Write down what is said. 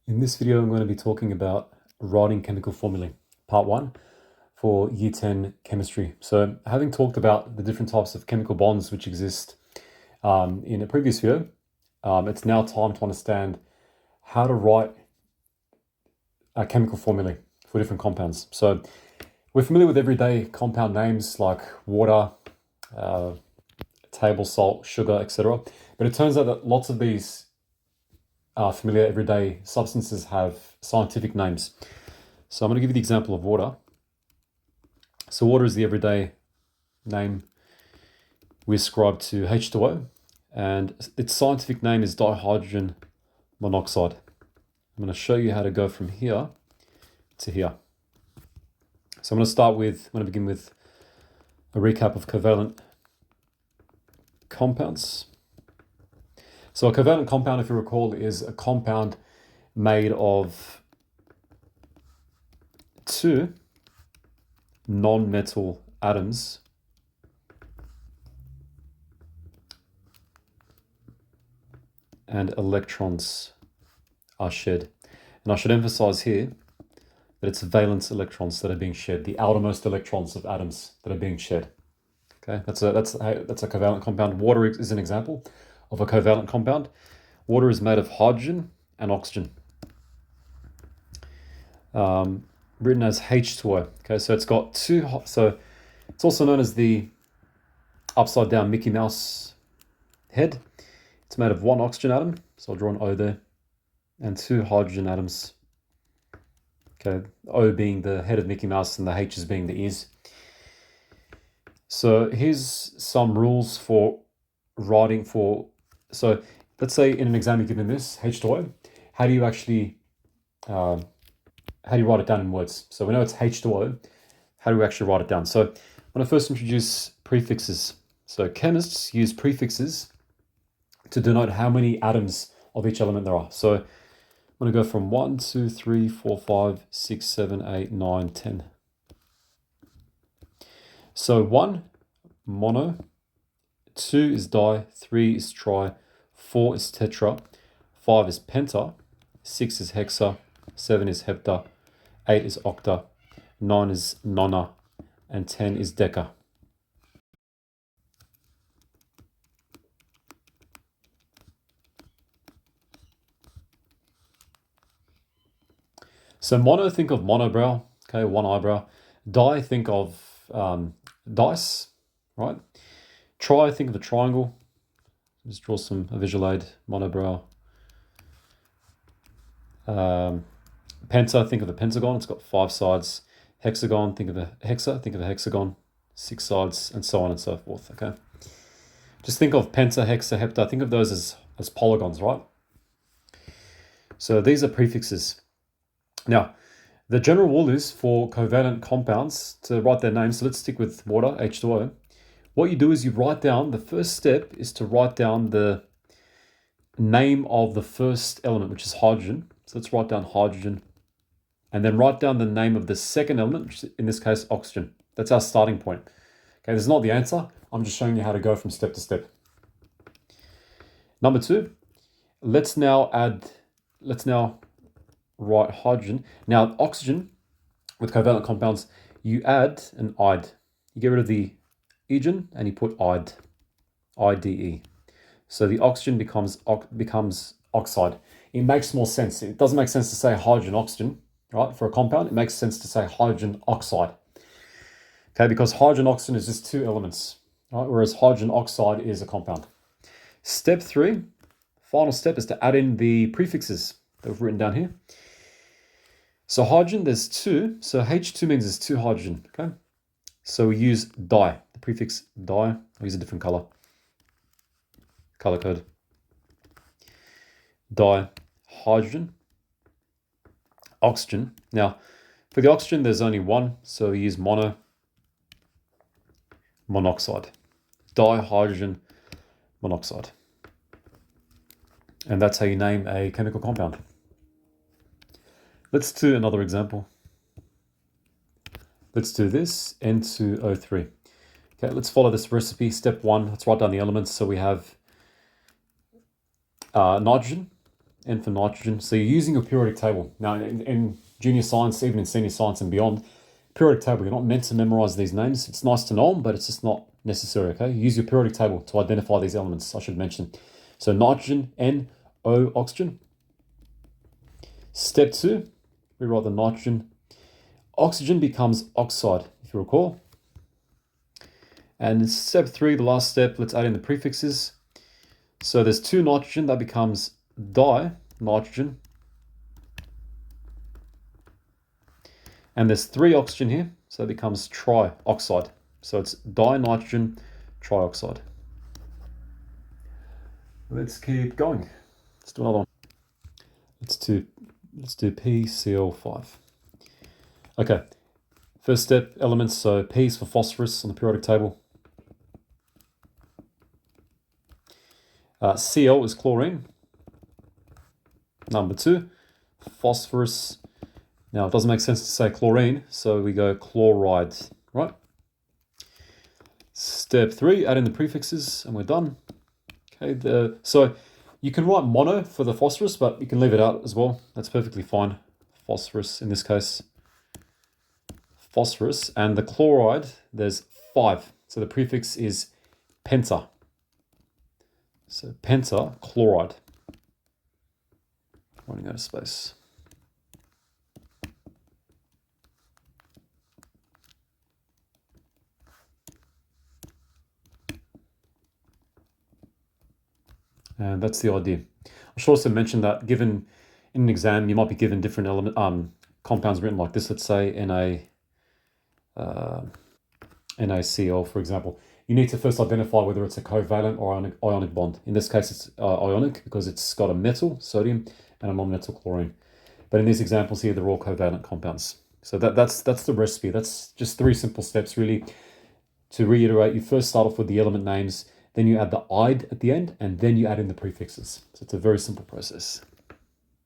In this video, I'm going to be talking about writing chemical formulae, part 1 for Year 10 chemistry. So having talked about the different types of chemical bonds which exist in a previous video, it's now time to understand how to write a chemical formulae for different compounds. So we're familiar with everyday compound names like water, table salt, sugar, etc. But it turns out that lots of these familiar everyday substances have scientific names. So I'm going to give you the example of water. So water is the everyday name we ascribe to H2O, and its scientific name is dihydrogen monoxide. I'm going to show you how to go from here to here. So I'm going to begin with a recap of covalent compounds. So a covalent compound, if you recall, is a compound made of two non-metal atoms and electrons are shed. And I should emphasize here that it's valence electrons that are being shed, the outermost electrons of atoms that are being shed. Okay, that's a covalent compound. Water is an example of a covalent compound. Water is made of hydrogen and oxygen, written as H2O. Okay, so it's got so it's also known as the upside down Mickey Mouse head. It's made of one oxygen atom, so I'll draw an O there, and two hydrogen atoms. Okay, O being the head of Mickey Mouse and the H's being the ears. So here's some rules for writing for, so let's say in an exam you're given this, H2O, how do you actually, how do you write it down in words? So we know it's H2O, how do we actually write it down? So I'm going to first introduce prefixes. So chemists use prefixes to denote how many atoms of each element there are. So I'm going to go from 1, 2, 3, 4, 5, 6, 7, 8, 9, 10. So 1, mono, 2 is di, 3 is tri, 4 is tetra, 5 is penta, 6 is hexa, 7 is hepta, 8 is octa, 9 is nona, and 10 is deca. So mono, think of monobrow, okay, one eyebrow. Di, think of dice, right? Tri, think of a triangle. Just draw a visual aid, monobrow. Penta, think of a pentagon, it's got 5 sides. Hexagon, think of a hexagon, 6 sides, and so on and so forth, okay? Just think of penta, hexa, hepta, think of those as polygons, right? So these are prefixes. Now, the general rule is for covalent compounds to write their names. So let's stick with water, H2O. What you do is you write down, the first step is to write down the name of the first element, which is hydrogen. So let's write down hydrogen. And then write down the name of the second element, which is in this case, oxygen. That's our starting point. Okay, this is not the answer. I'm just showing you how to go from step to step. Number 2, let's now write hydrogen. Now, oxygen, with covalent compounds, you add an ide. You get rid of the egen and you put ide, IDE. So the oxygen becomes oxide. It makes more sense. It doesn't make sense to say hydrogen oxygen, right? For a compound, it makes sense to say hydrogen oxide. Okay, because hydrogen oxygen is just 2 elements, right? Whereas hydrogen oxide is a compound. Step 3, final step, is to add in the prefixes that we've written down here. So hydrogen, there's 2. So H2 means there's 2 hydrogen, okay? So we use di, the prefix di. I'll use a different color code. Di, hydrogen, oxygen. Now, for the oxygen, there's only 1, so we use monoxide. Dihydrogen monoxide. And that's how you name a chemical compound. Let's do another example. Let's do this, N2O3. Okay, let's follow this recipe. Step 1, let's write down the elements. So we have nitrogen, N for nitrogen. So you're using your periodic table. Now, in junior science, even in senior science and beyond, periodic table, you're not meant to memorize these names. It's nice to know them, but it's just not necessary, okay? Use your periodic table to identify these elements, I should mention. So nitrogen, N, O, oxygen. Step 2, we write the nitrogen. Oxygen becomes oxide, if you recall. And in step 3, the last step, let's add in the prefixes. So there's 2 nitrogen, that becomes di-nitrogen. And there's 3 oxygen here, so it becomes trioxide. So it's di-nitrogen trioxide. Let's keep going. Let's do another one. Let's do PCl5. Okay, first step, elements. So P is for phosphorus on the periodic table. Cl is chlorine. Number 2, phosphorus. Now, it doesn't make sense to say chlorine, so we go chloride, right? Step 3, add in the prefixes, and we're done. Okay, so you can write mono for the phosphorus, but you can leave it out as well. That's perfectly fine. Phosphorus, in this case. Phosphorus, and the chloride, there's 5. So the prefix is penta. So pentachloride. Running out of space. And that's the idea. I should also mention that given in an exam, you might be given different compounds written like this. Let's say NaCl, for example. You need to first identify whether it's a covalent or ionic bond. In this case, it's ionic because it's got a metal, sodium, and a non-metal chlorine. But in these examples here, they're all covalent compounds. So that's the recipe. That's just 3 simple steps, really. To reiterate, you first start off with the element names, then you add the "-ide" at the end, and then you add in the prefixes. So it's a very simple process.